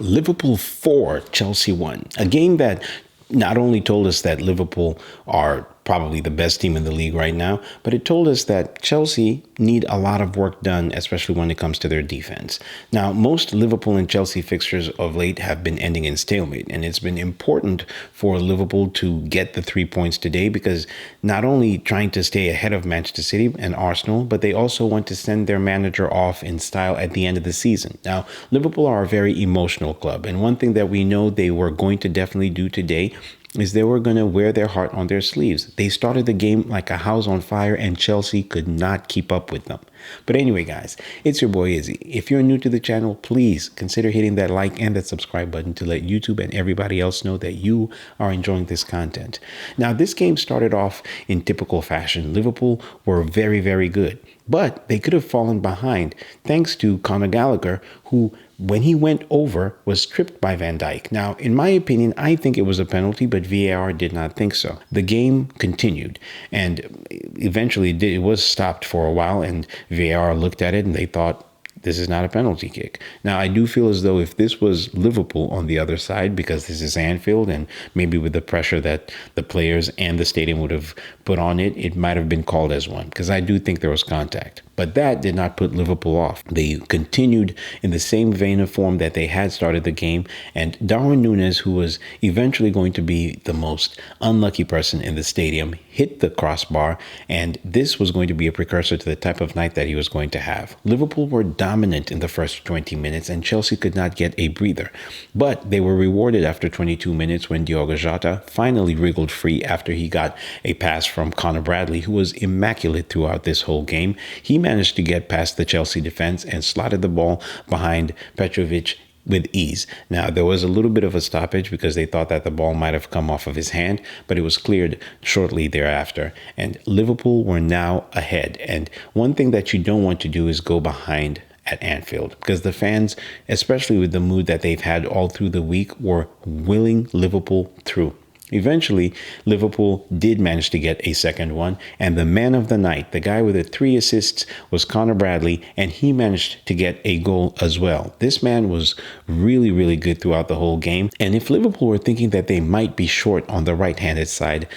Liverpool 4, Chelsea 1. A game that not only told us that Liverpool are probably the best team in the league right now, but it told us that Chelsea need a lot of work done, especially when it comes to their defense. Now, most Liverpool and Chelsea fixtures of late have been ending in stalemate, and it's been important for Liverpool to get the 3 points today because not only trying to stay ahead of Manchester City and Arsenal, but they also want to send their manager off in style at the end of the season. Now, Liverpool are a very emotional club, and one thing that we know they were going to definitely do today is they were going to wear their heart on their sleeves. They started the game like a house on fire, and Chelsea could not keep up with them. But anyway, guys, it's your boy Izzy. If you're new to the channel, please consider hitting that like and that subscribe button to let YouTube and everybody else know that you are enjoying this content. Now, this game started off in typical fashion. Liverpool were very, very good, but they could have fallen behind thanks to Conor Gallagher, who, when he went over, was tripped by Van Dijk. Now, in my opinion, I think it was a penalty, but VAR did not think so. The game continued, and eventually it was stopped for a while, and VAR looked at it and they thought, this is not a penalty kick. Now, I do feel as though if this was Liverpool on the other side, because this is Anfield, and maybe with the pressure that the players and the stadium would have put on it, it might have been called as one, because I do think there was contact. But that did not put Liverpool off. They continued in the same vein of form that they had started the game, and Darwin Núñez, who was eventually going to be the most unlucky person in the stadium, hit the crossbar, and this was going to be a precursor to the type of night that he was going to have. Liverpool were dominant in the first 20 minutes, and Chelsea could not get a breather. But they were rewarded after 22 minutes when Diogo Jota finally wriggled free after he got a pass from Conor Bradley, who was immaculate throughout this whole game. He managed to get past the Chelsea defense and slotted the ball behind Petrovic with ease. Now, there was a little bit of a stoppage because they thought that the ball might have come off of his hand, but it was cleared shortly thereafter. And Liverpool were now ahead. And one thing that you don't want to do is go behind at Anfield, because the fans, especially with the mood that they've had all through the week, were willing Liverpool through. Eventually, Liverpool did manage to get a second one, and the man of the night, the guy with the 3 assists, was Conor Bradley, and he managed to get a goal as well. This man was really, really good throughout the whole game, and if Liverpool were thinking that they might be short on the right-handed side,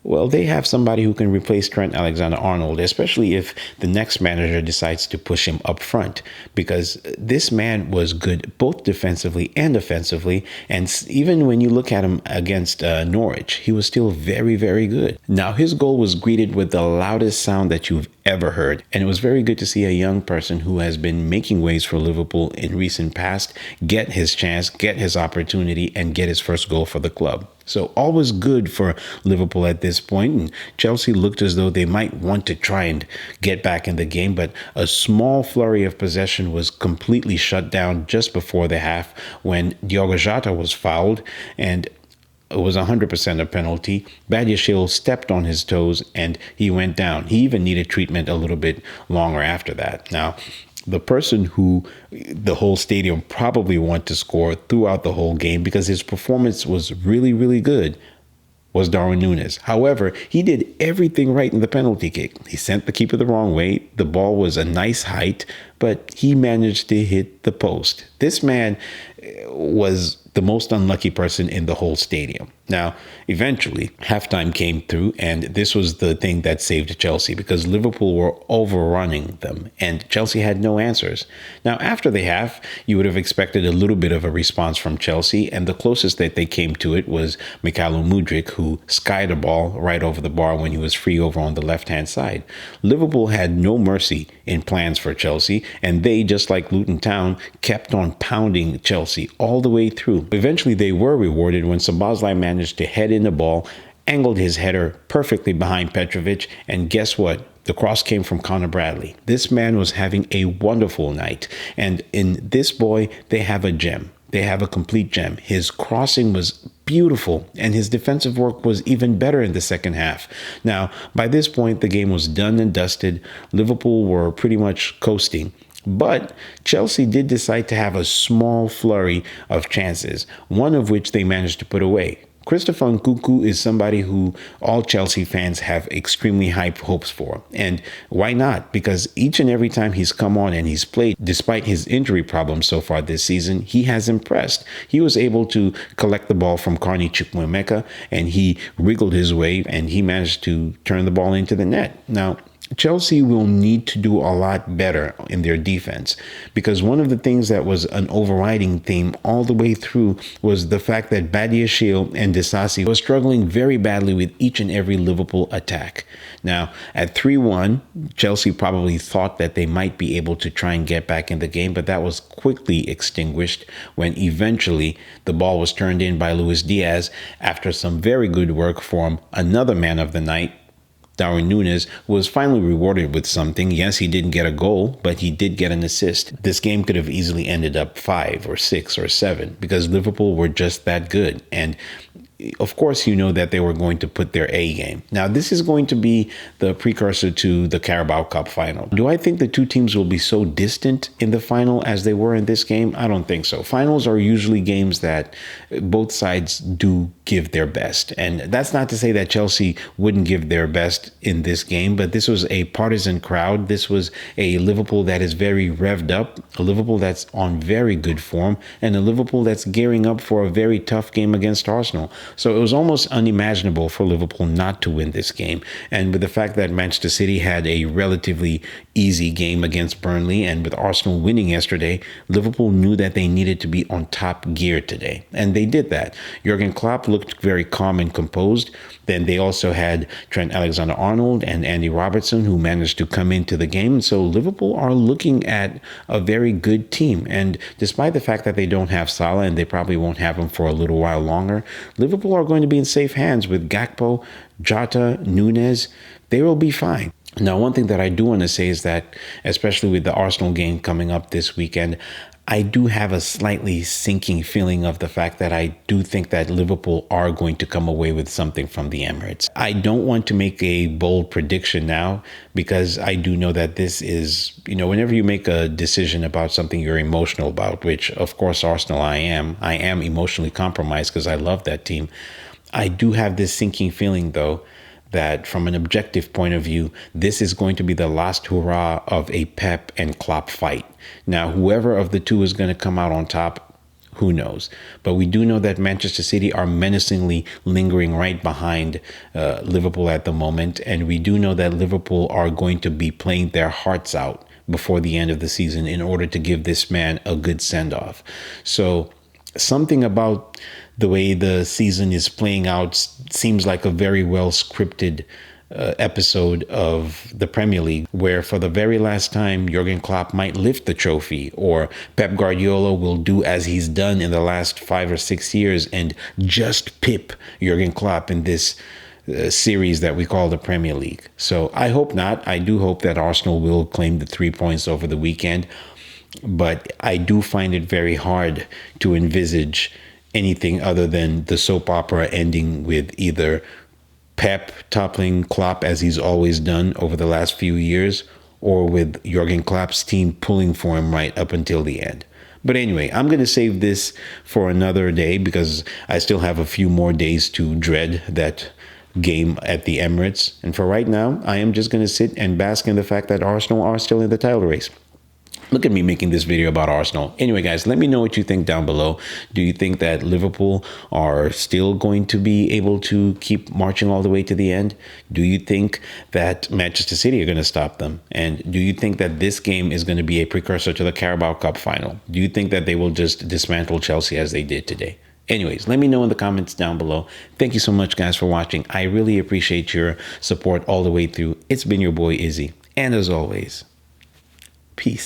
well, they have somebody who can replace Trent Alexander-Arnold, especially if the next manager decides to push him up front, because this man was good both defensively and offensively. And even when you look at him against Norwich, he was still very, very good. Now, his goal was greeted with the loudest sound that you've ever heard. And it was very good to see a young person who has been making waves for Liverpool in recent past get his chance, get his opportunity, and get his first goal for the club. So all was good for Liverpool at this point, and Chelsea looked as though they might want to try and get back in the game, but a small flurry of possession was completely shut down just before the half when Diogo Jota was fouled, and it was 100% a penalty. Badiashile stepped on his toes and he went down. He even needed treatment a little bit longer after that. Now, the person who the whole stadium probably want to score throughout the whole game because his performance was really, really good was Darwin Núñez. However, he did everything right in the penalty kick. He sent the keeper the wrong way. The ball was a nice height, but he managed to hit the post. This man was the most unlucky person in the whole stadium. Now, eventually, halftime came through, and this was the thing that saved Chelsea because Liverpool were overrunning them, and Chelsea had no answers. Now, after the half, you would have expected a little bit of a response from Chelsea, and the closest that they came to it was Mykhailo Mudryk, who skied a ball right over the bar when he was free over on the left-hand side. Liverpool had no mercy in plans for Chelsea, and they, just like Luton Town, kept on pounding Chelsea all the way through. Eventually, they were rewarded when Szoboszlai managed to head in the ball, angled his header perfectly behind Petrovic, and guess what? The cross came from Conor Bradley. This man was having a wonderful night, and in this boy, they have a gem. They have a complete gem. His crossing was beautiful, and his defensive work was even better in the second half. Now, by this point, the game was done and dusted. Liverpool were pretty much coasting. But Chelsea did decide to have a small flurry of chances, one of which they managed to put away. Christopher Nkunku is somebody who all Chelsea fans have extremely high hopes for. And why not? Because each and every time he's come on and he's played, despite his injury problems so far this season, he has impressed. He was able to collect the ball from Carney Chukwuemeka, and he wriggled his way, and he managed to turn the ball into the net. Now, Chelsea will need to do a lot better in their defense, because one of the things that was an overriding theme all the way through was the fact that Badiashile and Disasi was struggling very badly with each and every Liverpool attack. Now, at 3-1, Chelsea probably thought that they might be able to try and get back in the game, but that was quickly extinguished when eventually the ball was turned in by Luis Diaz after some very good work from another man of the night, Darwin Núñez, was finally rewarded with something. Yes, he didn't get a goal, but he did get an assist. This game could have easily ended up 5 or 6 or 7 because Liverpool were just that good. And of course, you know that they were going to put their A game. Now, this is going to be the precursor to the Carabao Cup final. Do I think the two teams will be so distant in the final as they were in this game? I don't think so. Finals are usually games that both sides do give their best. And that's not to say that Chelsea wouldn't give their best in this game, but this was a partisan crowd. This was a Liverpool that is very revved up, a Liverpool that's on very good form, and a Liverpool that's gearing up for a very tough game against Arsenal. So it was almost unimaginable for Liverpool not to win this game. And with the fact that Manchester City had a relatively easy game against Burnley, and with Arsenal winning yesterday, Liverpool knew that they needed to be on top gear today. And they did that. Jurgen Klopp looked very calm and composed. Then they also had Trent Alexander-Arnold and Andy Robertson, who managed to come into the game. So Liverpool are looking at a very good team. And despite the fact that they don't have Salah, and they probably won't have him for a little while longer, Liverpool are going to be in safe hands with Gakpo, Jota, Núñez. They will be fine. Now, one thing that I do want to say is that, especially with the Arsenal game coming up this weekend, I do have a slightly sinking feeling of the fact that I do think that Liverpool are going to come away with something from the Emirates. I don't want to make a bold prediction now because I do know that this is, whenever you make a decision about something you're emotional about, which of course Arsenal I am emotionally compromised because I love that team. I do have this sinking feeling though, that from an objective point of view, this is going to be the last hurrah of a Pep and Klopp fight. Now, whoever of the two is going to come out on top, who knows? But we do know that Manchester City are menacingly lingering right behind Liverpool at the moment. And we do know that Liverpool are going to be playing their hearts out before the end of the season in order to give this man a good send-off. So something about the way the season is playing out seems like a very well scripted episode of the Premier League, where for the very last time, Jurgen Klopp might lift the trophy, or Pep Guardiola will do as he's done in the last 5 or 6 years and just pip Jurgen Klopp in this series that we call the Premier League. So I hope not. I do hope that Arsenal will claim the 3 points over the weekend, but I do find it very hard to envisage anything other than the soap opera ending with either Pep toppling Klopp as he's always done over the last few years, or with Jurgen Klopp's team pulling for him right up until the end. But anyway, I'm going to save this for another day because I still have a few more days to dread that game at the Emirates. And for right now, I am just going to sit and bask in the fact that Arsenal are still in the title race. Look at me making this video about Arsenal. Anyway, guys, let me know what you think down below. Do you think that Liverpool are still going to be able to keep marching all the way to the end? Do you think that Manchester City are going to stop them? And do you think that this game is going to be a precursor to the Carabao Cup final? Do you think that they will just dismantle Chelsea as they did today? Anyways, let me know in the comments down below. Thank you so much, guys, for watching. I really appreciate your support all the way through. It's been your boy, Izzy. And as always, peace.